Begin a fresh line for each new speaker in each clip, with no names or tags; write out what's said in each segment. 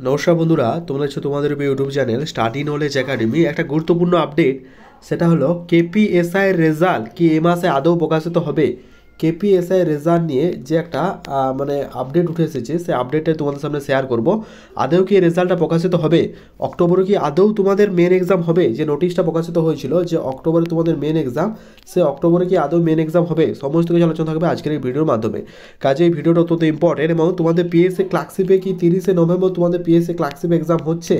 নমস্কার বন্ধুরা, তোমরা হচ্ছে তোমাদের YouTube channel study knowledge academy. একটা গুরুত্বপূর্ণ আপডেট, সেটা হলো কেপিএসআই এর রেজাল্ট কি এ মাসে আদৌ প্রকাশিত হবে। কেপিএসআই রেজাল্ট নিয়ে যে একটা আপডেট উঠে এসেছে, সেই আপডেটে তোমাদের সামনে শেয়ার করব। আদৌ কি এই রেজাল্টটা প্রকাশিত হবে? অক্টোবরে কি আদৌ তোমাদের মেন এক্সাম হবে? যে নোটিশটা প্রকাশিত হয়েছিল যে অক্টোবরে তোমাদের মেন এক্সাম, সে অক্টোবরে কি আদৌ মেন এক্সাম হবে? সমস্ত কিছু আলোচনা থাকবে আজকের এই ভিডিওর মাধ্যমে। কাজে এই ভিডিওটা অত্যন্ত ইম্পর্টেন্ট। এবং তোমাদের পিএসসি ক্লার্কশিপে কি 30শে নভেম্বর তোমাদের পিএসসি ক্লার্কশিপ এক্সাম হচ্ছে,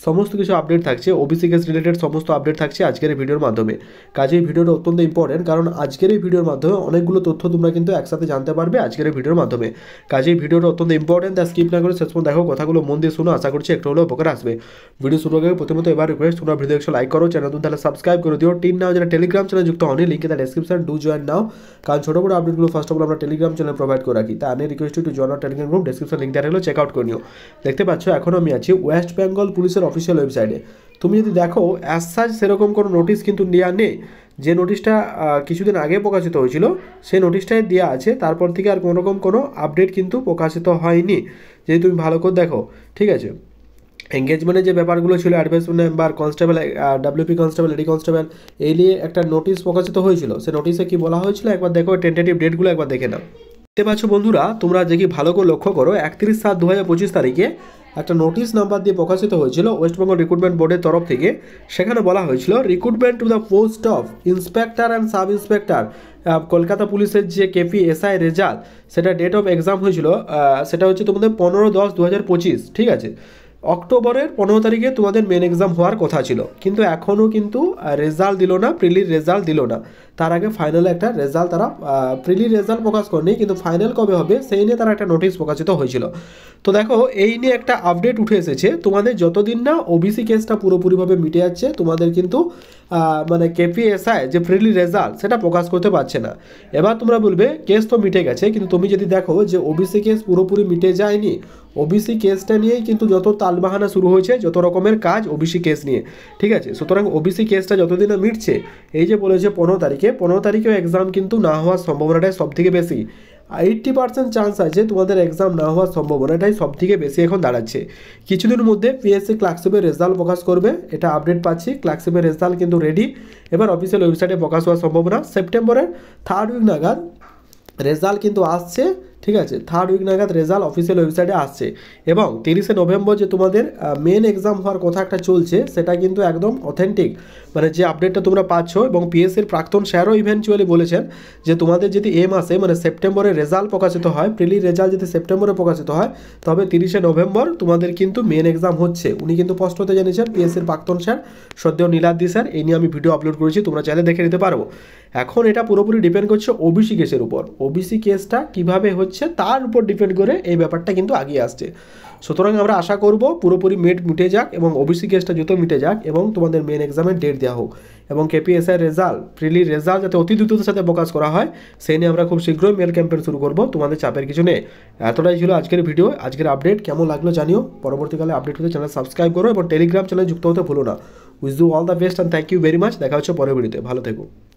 সমস্ত কিছু আপডেট থাকছে, ওবিসি কেস রিলেটেড সমস্ত আপডেট থাকছে আজকের এই ভিডিওর মাধ্যমে। কাজে এই ভিডিওটা অত্যন্ত ইম্পর্টেন্ট, কারণ আজকের এই ভিডিওর মাধ্যমে অনেকগুলো তথ্য তোমরা কিন্তু একসাথে জানতে পারবে আজকের এই ভিডিওর মাধ্যমে। কাজে এই ভিডিওটা অত্যন্ত ইম্পর্টেন্ট, তা স্কিপ না করে শেষ পর্যন্ত দেখো, কথাগুলো মন দিয়ে শুনো, আশা করছি একটু হলেও উপকার আসবে। ভিডিও শুরু আগে প্রথমত এবার রিকোয়েস্ট, তোমরা ভিডিও একটু লাইক করো, চ্যানেল তাহলে সাবস্ক্রাইব করে দিও। টিন নাও যারা টেলিগ্রাম চ্যানেল যুক্ত হয়নি, link in the description, do join নাও। কারণ ছোটো বড় আপডেটগুলো ফার্স্ট অফ অল আমরা টেলিগ্রাম চ্যানেল প্রোভাইড করে রাখি। তা আমি request to join Telegram group, description link দেওয়া হলো, চেক আউট করে নিও। দেখতে পাচ্ছ এখন আমি আছি ওয়েস্ট বেঙ্গল পুলিশের অফিসিয়াল ওয়েবসাইটে। তুমি যদি দেখো অ্যাজ সাচ সেরকম কোনো নোটিশ কিন্তু নেওয়া নেই। যে নোটিশটা কিছুদিন আগে প্রকাশিত হয়েছিল সেই নোটিশটাই দেওয়া আছে, তারপর থেকে আর কোনোরকম কোনো আপডেট কিন্তু প্রকাশিত হয়নি। যদি তুমি ভালো করে দেখো, ঠিক আছে। এঙ্গেজমেন্টের যে ব্যাপারগুলো ছিল, advisement member, constable, WP constable, lady constable, এই নিয়ে একটা নোটিশ প্রকাশিত হয়েছিল। সেই নোটিশে কি বলা হয়েছিল একবার দেখো, টেন্টেটিভ ডেটগুলো একবার দেখে নাও। দেখতে পাচ্ছ বন্ধুরা, তোমরা দেখি ভালো করে লক্ষ্য করো, 31/7/2025 তারিখে একটা নোটিশ নাম্বার দিয়ে প্রকাশিত হয়েছিল ওয়েস্ট বেঙ্গল রিক্রুটমেন্ট বোর্ডের তরফ থেকে। সেখানে বলা হয়েছিল recruitment to the post of inspector and sub inspector Kolkata পুলিশের যে কেপিএসআই রেজাল্ট, সেটা ডেট অফ এক্সাম হয়েছিল, সেটা হচ্ছে তোমাদের 15/10/2025, ঠিক আছে। অক্টোবরের 15 তারিখে তোমাদের মেন এক্সাম হওয়ার কথা ছিল, কিন্তু এখনও কিন্তু রেজাল্ট দিল না, প্রিলির রেজাল্ট দিল না। তার আগে ফাইনাল একটা রেজাল্ট তারা প্রিলির রেজাল্ট প্রকাশ করেনি, কিন্তু ফাইনাল কবে হবে সেই নিয়ে তারা একটা নোটিশ প্রকাশিত হয়েছিল। তো দেখো এই নিয়ে একটা আপডেট উঠে এসেছে, তোমাদের যতদিন না ওবিসি কেসটা পুরোপুরিভাবে মিটে যাচ্ছে, তোমাদের কিন্তু কেপিএসআই যে প্রিলি রেজাল্ট সেটা প্রকাশ করতে পারছে না। এবার তোমরা বলবে কেস তো মিটে গেছে, কিন্তু তুমি যদি দেখো যে ওবিসি কেস পুরোপুরি মিটে যায়নি। ওবিসি কেসটা নিয়েই কিন্তু যত তালবাহানা শুরু হয়েছে, যত রকমের কাজ ওবিসি কেস নিয়ে, ঠিক আছে। সুতরাং ওবিসি কেসটা যতদিন না মিটছে, এই যে বলেছে 15 তারিখেও এক্সাম কিন্তু না হওয়ার সম্ভাবনাটাই সব থেকে বেশি। 80% চান্স আছে তোমাদের এক্সাম না হওয়ার সম্ভাবনাটাই সব থেকে বেশি এখন দাঁড়াচ্ছে। কিছুদিনের মধ্যে পিএসসি ক্লার্কশিপের রেজাল্ট প্রকাশ করবে, এটা আপডেট পাচ্ছি। ক্লার্কশিপের রেজাল্ট কিন্তু রেডি, এবার অফিসিয়াল ওয়েবসাইটে প্রকাশ হওয়ার সম্ভাবনা। সেপ্টেম্বরের 3rd উইক নাগাদ রেজাল্ট কিন্তু আসছে, ঠিক আছে। 3rd উইক নাগাদ রেজাল্ট অফিসিয়াল ওয়েবসাইটে আসছে। এবং 30শে নভেম্বর যে তোমাদের মেন এক্সাম হওয়ার কথা একটা চলছে, সেটা কিন্তু একদম অথেন্টিক, যে আপডেটটা তোমরা পাচ্ছ। এবং পিএসসির প্রাক্তন স্যারও ইভেন্চুয়ালি বলেছেন যে তোমাদের যদি এ মাসে সেপ্টেম্বরে রেজাল্ট প্রকাশিত হয়, প্রিলি রেজাল্ট যদি সেপ্টেম্বরে প্রকাশিত হয়, তবে 30শে নভেম্বর তোমাদের কিন্তু মেন এক্সাম হচ্ছে। উনি কিন্তু স্পষ্টতে জানিয়েছেন, পিএসসির প্রাক্তন স্যার সদ্য নীলাদ্রি স্যার। এই নিয়ে আমি ভিডিও আপলোড করেছি, তোমরা চাইলে দেখে নিতে পারো। এখন এটা পুরোপুরি ডিপেন্ড করছে ওবিসি কেসের উপর। ওবিসি কেসটা কিভাবে হচ্ছে তার উপর ডিপেন্ড করে এই ব্যাপারটা কিন্তু আগিয়ে আসছে। সুতরাং আমরা আশা করব পুরোপুরি মিটে যাক, এবং ওবিসি কেসটা যত মিটে যাক, এবং তোমাদের মেন এক্সামের ডেট দেওয়া হোক, এবং কেপিএসআই রেজাল্ট প্রিলি রেজাল্ট যাতে অতি দ্রুততার সাথে প্রকাশ করা হয়, সেই নিয়ে আমরা খুব শীঘ্রই মেল ক্যাম্পেন শুরু করব। তোমাদের চাপের কিছু নেই। এতটাই ছিল আজকের ভিডিও, আজকের আপডেট কেমন লাগলো জানিও। পরবর্তীকালে আপডেট হতে চ্যানেল সাবস্ক্রাইব করো এবং টেলিগ্রাম চ্যানেল যুক্ত হতে ভুলো না। Wish you all the best and thank you very much. দেখা হচ্ছে পরের ভিডিওতে, ভালো থেকো।